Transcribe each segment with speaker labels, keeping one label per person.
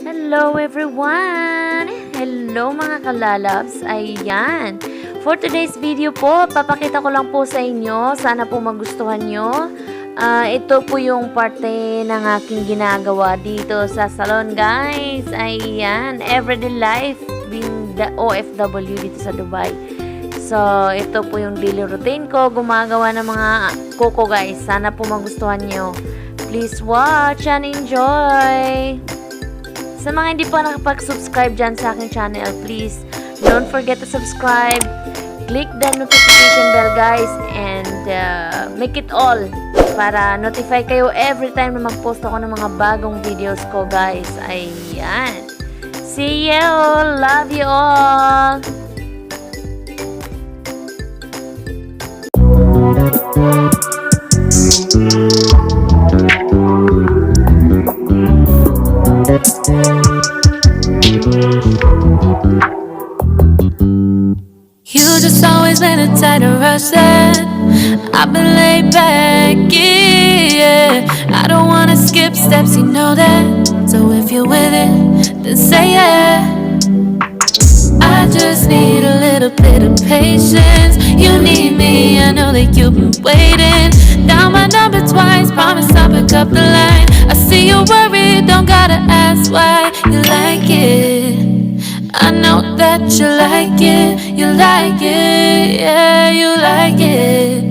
Speaker 1: Hello everyone! Hello mga kalalabs! Ayan! For today's video po, papakita ko lang po sa inyo. Sana po magustuhan nyo. Ito po yung parte ng aking ginagawa dito sa salon, guys. Ayan! Everyday life being the OFW dito sa Dubai. So, ito po yung daily routine ko. Gumagawa ng mga kuko, guys. Sana po magustuhan nyo. Please watch and enjoy! Sa mga hindi pa nakapag-subscribe dyan sa aking channel, please don't forget to subscribe. Click the notification bell, guys, and make it all para notify kayo every time na mag-post ako ng mga bagong videos ko, guys. Ayan. See you! Love you all!
Speaker 2: You just always been a tighter rush that I've been laid back, yeah. I don't wanna skip steps, you know that. So if you're with it, then say yeah. I just need a little bit of patience. You need me, I know that you've been waiting. Down my number twice, promise I'll pick up the line. I see you worried, don't gotta ask why. You like it, I know that you like it. You like it, yeah, you like it.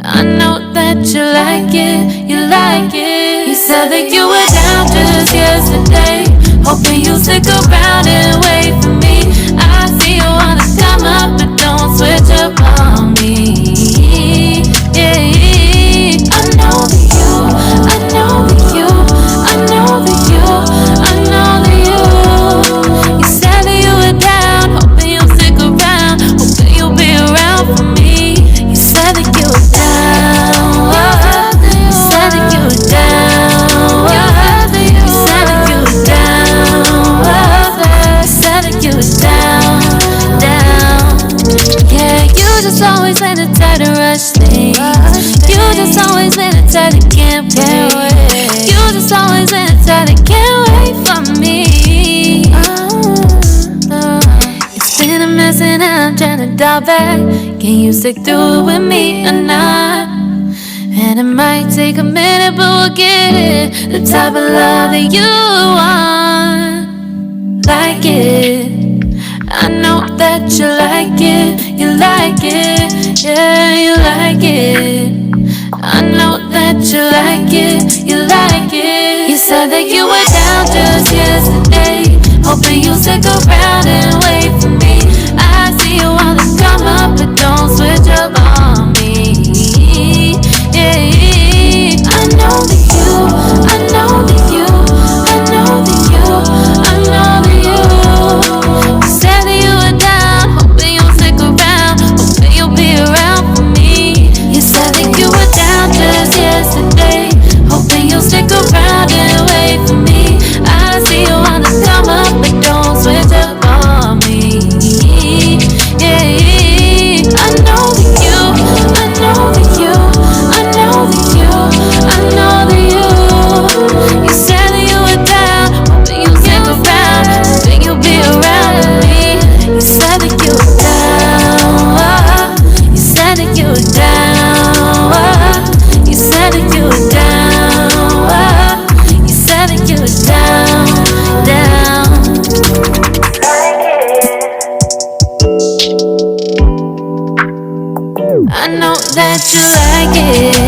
Speaker 2: I know that you like it, you like it. You said that you were down just yesterday, hoping you'll stick around and wait for me. I see you wanna come up, but don't switch up on me. Yeah, I know that you, I know that you, I know that you, I know that you. You said that you were down, hoping you'll stick around, hoping you'll be around for me. You said that you were down, you said that you were down, you said that you were down, you said that you were down, down. Yeah, you just always in a tight and rush thing. You just always in a tight and can't wait. You just always in a tight and can't wait for me. It's been a mess and I'm trying to dial back. Can you stick through it with me or not? And it might take a minute, but we'll get it. The type of love that you want, like it. I know that you like it, you like it, yeah, you like it. I know that you like it, you like it. You said that you were down just yesterday, hoping you'll stick around and wait for me. I see you wanna come up, but don't switch up on me. Yeah, I know that you, I know that you, I know that you, I know that you. You said that you were down, hoping you'll stick around, hoping you'll be around for me. You said that you were down just yesterday, hoping you'll stick around and wait for me. I see you wanna come up, but don't switch up on me. Yeah, I know that you, I know that you, I know that you, I know that you. You said that you were down, hoping you'll stick around, hoping you'll be around with me. You said that you were down, you said that you were down, you said that you were down, you said that you were down, down. I know that you like it.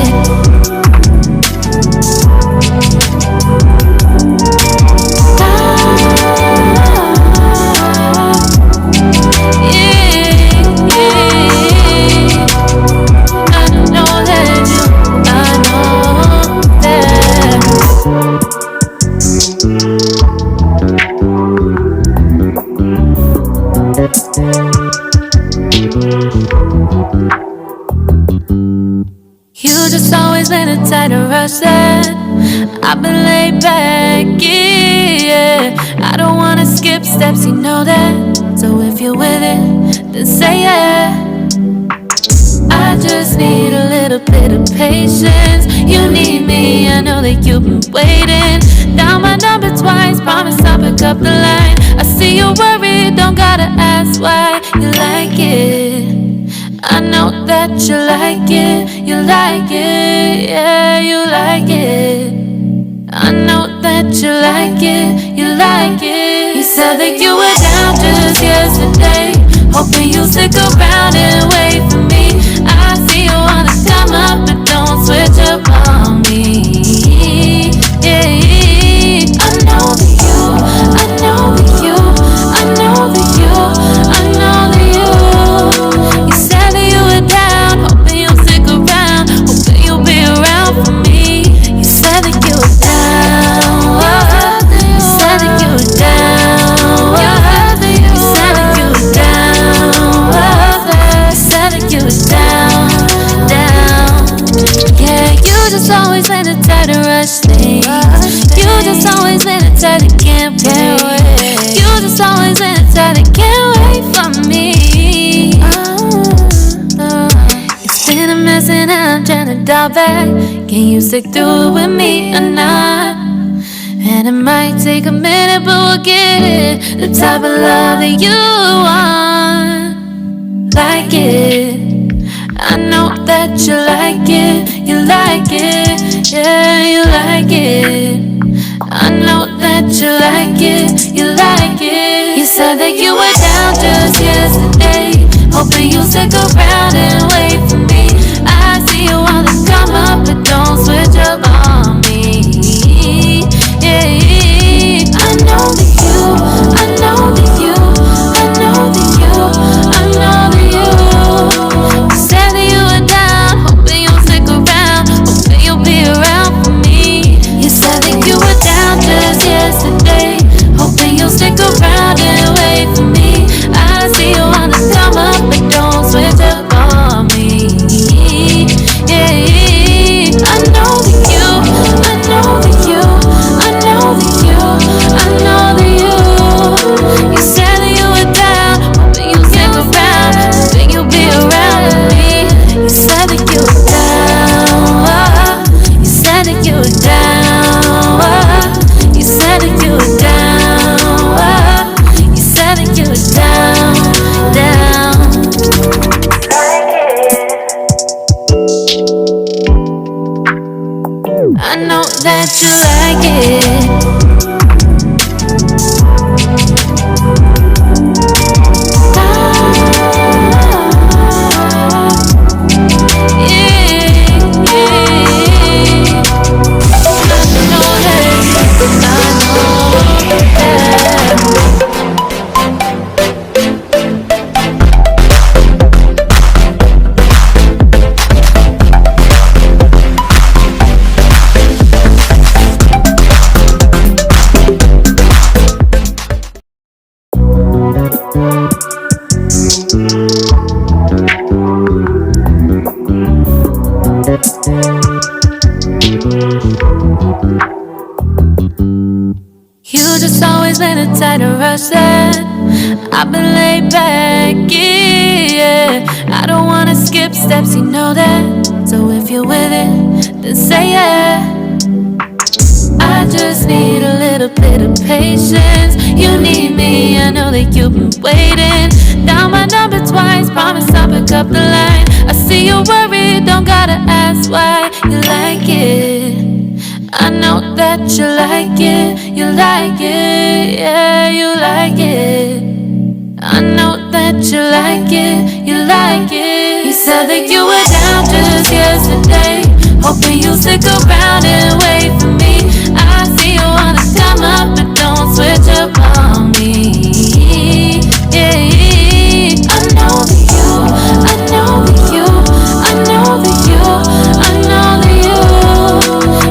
Speaker 2: You just always been a tight and rush that I've been laid back, yeah. I don't wanna skip steps, you know that. So if you're with it, then say yeah. I just need a little bit of patience. You need me, I know that you've been waiting. Down my number twice, promise I'll pick that you like it, you like it, yeah, you like it. I know that you like it, you like it. You said that you were down just yesterday, hoping you'll stick around and wait for me. I see you wanna come up, but don't switch up on me. Yeah, I know that you, I know that you, I know that you, I know that you. You said that you were down, hoping you'll stick around, hoping you'll be around for me. You said that you were down, you said that you were down, you said that you were down, you said that you were down, down. Yeah, you just always been the type to rush things. You just always been the type that can't wait. You just always been the type that can't wait for me. It's been a mess and I'm trying to dial back. Can you stick through it with me or not? And it might take a minute, but we'll get it. The type of love that you want, like it. I know that you like it, you like it, yeah, you like it. I know that you like it, you like it. You said that you were down just yesterday, hoping you'll stick around and wait for me. I see you wanna come up, but don't switch up on me. Yeah, I know that you, I know that you, I know that you, I know that you. You said that you were down, hoping you'll stick around, hoping you'll be around for me. You said that you were down just yesterday, hoping you'll stick around and wait for me. I see you wanna come up, but don't switch up on me. Yeah, I know that you, I know that you, I know that you, I know that you. You said that you were down, hoping you'll stick around, hoping you'll be around with me. You said that you were down, you said that you were down, you said that you were down, you said that you were down, down. I know that you like it. You just always been the type to rush that. I've been laid back, yeah. I don't wanna skip steps, you know that. So if you're with it, then say yeah. I just need a little bit of patience. You need me, I know that you've been waiting. Down my number twice, promise I'll pick up the line. I see you worried, don't gotta ask why. You like it, I know that you like it, you like it, yeah, you like it. I know that you like it, you like it. You said that you were down just yesterday, hoping you'll stick around and wait for me. I see you wanna come up, but don't switch up on me. Yeah, I know that you, I know that you, I know that you, I know that you.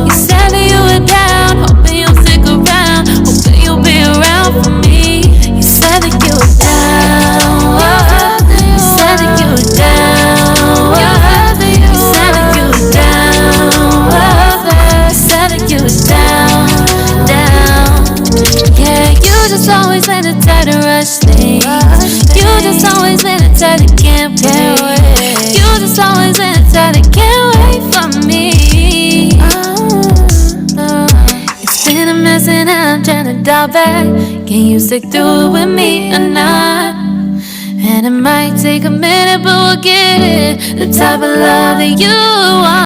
Speaker 2: You said that you were down, hoping you'll stick around, hoping you'll be around for me. You said that you were down, you said that you were down, you said that you were down, you said that you were down, down. Yeah, you just always been the type to rush things. You just always been the type that can't wait. You just always been the type that can't wait for me. It's been a mess and I'm trying to dial back. Can you stick through it with me or not? And it might take a minute, but we'll get it. The type of love that you want.